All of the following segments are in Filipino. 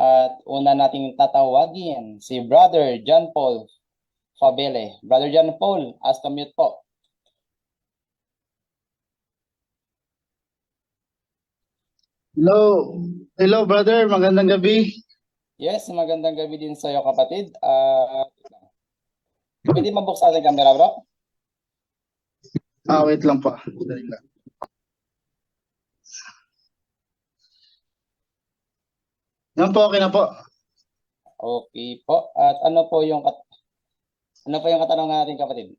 At una nating tatawagin si Brother John Paul Fabele. Brother John Paul, as to mute po. Hello. Hello, brother. Magandang gabi. Yes, magandang gabi din sa iyo, kapatid. Pwede mabuksan ang camera, bro? Wait lang po. Dali lang. Yan po, okay na po. Okay po. At ano po yung katanungan natin, kapatid?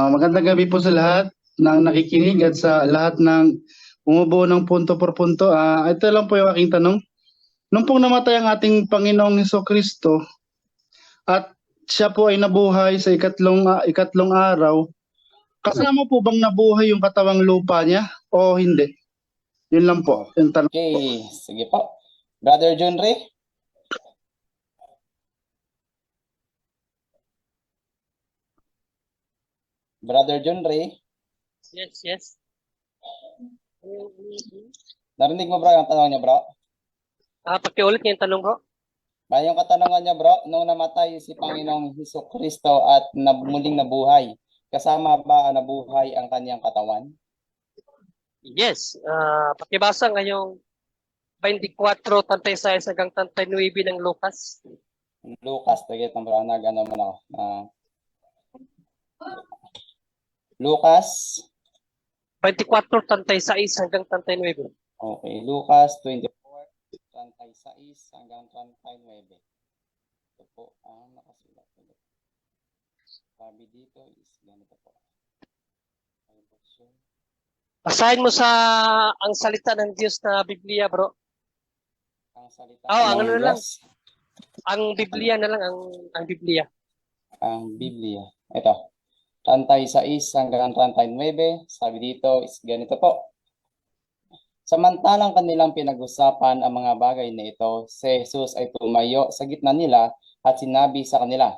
Magandang gabi po sa lahat ng nakikinig at sa lahat ng bumubuo ng punto por punto. Ito lang po yung aking tanong. Nung pong namatay ang ating Panginoong Hesukristo at siya po ay nabuhay sa ikatlong araw, kasama po bang nabuhay yung katawang lupa niya o hindi? Yun lang po. Yung tanong po. Okay, sige po. Brother John Ray? Brother John Ray? Yes. Narinig mo, bro, yung tanong niya, bro? Pakiulit niya yung tanong, bro. Yung katanungan niya, bro, nung namatay si Panginoong Hesukristo at muling nabuhay, kasama ba nabuhay ang kanyang katawan? Yes. Pakibasa ngayong 24, 36 hanggang 39 ng Lucas. Lucas, tagay ng bro, nag-ano mo na ako. Lucas 24, 36 hanggang 39. Okay, Lucas 24, 36 hanggang 39. Ito po ang nakasulat. Sabi dito is ganito po. Basahin mo ang salita ng Diyos na Biblia, bro. Ang salita ang ng ano lang. Diyos. Ang Biblia na lang, ang Biblia. Ang Biblia. Ito. 36 hanggang 39. Sabi dito is ganito po. Samantalang kanilang pinag-usapan ang mga bagay na ito, si Jesus ay tumayo sa gitna nila at sinabi sa kanila,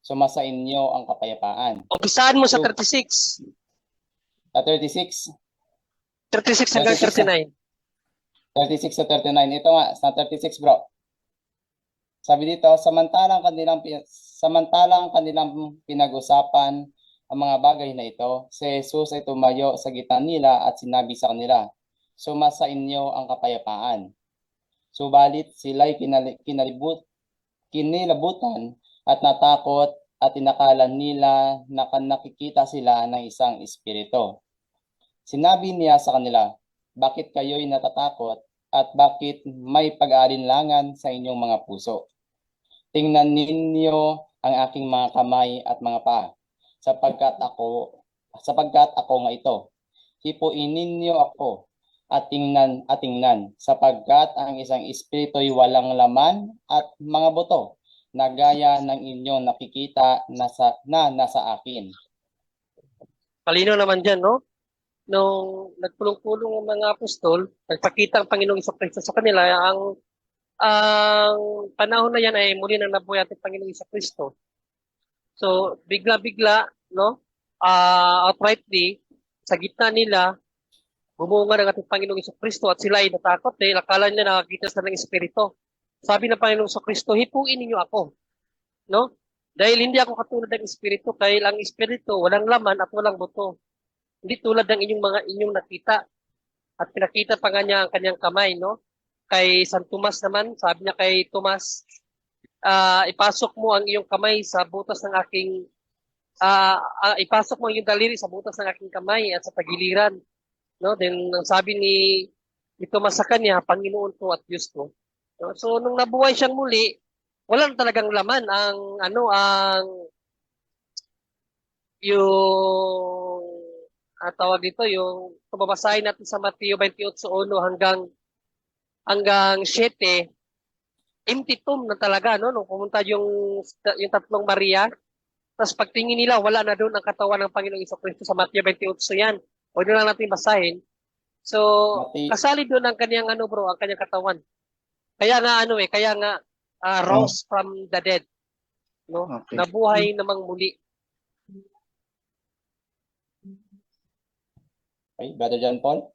"Sumasa inyo ang kapayapaan." Umpisahan mo sa 36. 36. 36 hanggang 39. 36 sa 39. Ito nga, sa 36, bro. Sabi dito, samantalang kanilang pinag-usapan ang mga bagay na ito, si Jesus ay tumayo sa gitna nila at sinabi sa kanila, "Sumasa inyo ang kapayapaan." Subalit sila'y kinilabutan at natakot at inakala nila na nakikita sila ng isang espiritu. Sinabi niya sa kanila, "Bakit kayo'y natatakot at bakit may pag-aalinlangan sa inyong mga puso? Tingnan ninyo ang aking mga kamay at mga paa, sapagkat ako nga ito. Hipuin ninyo ako at tingnan, sapagkat ang isang espiritu'y walang laman at mga buto, na gaya ng inyong nakikita na nasa akin." Palino naman dyan, no? Nung nagpulong-pulong ang mga apostol, nagpakita ang Panginoong Hesukristo sa kanila, ang panahon na yan ay muli nang nabuhay ating Panginoong Hesukristo. So, bigla-bigla, no? Outrightly, sa gitna nila, bumunga ng ating Panginoong Hesukristo at sila ay natakot dahil akala nila nakakita sila ng espiritu. Sabi ng Panginoong Hesukristo, "Hipuin ninyo ako." No? Dahil hindi ako katulad ng espiritu, dahil ang espiritu walang laman at walang buto. Hindi tulad ng inyong nakita. At pinakita pa nga niya ang kanyang kamay, no? Kay San Tomas naman, sabi niya kay Tomas, ipasok mo ang iyong kamay sa butas ng aking, ipasok mo ang iyong daliri sa butas ng aking kamay at sa tagiliran. No? Then, sabi ni Tomas sa kanya, "Panginoon ko at Diyos ko." No? So, nung nabuhay siyang muli, wala na talagang laman yung tawag dito, yung pababasahin natin sa Mateo 28:1 hanggang 7, empty tomb na talaga, no? Nung pumunta yung tatlong Maria, tapos pagtingin nila, wala na doon ang katawan ng Panginoong Hesukristo sa Mateo 28 yan. Huwag na lang natin basahin. So, kasali doon ang kanyang ang kanyang katawan. Kaya nga rose from the dead, no? Okay. Nabuhay namang muli. Okay, Brother John Paul?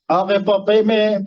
Okay po. May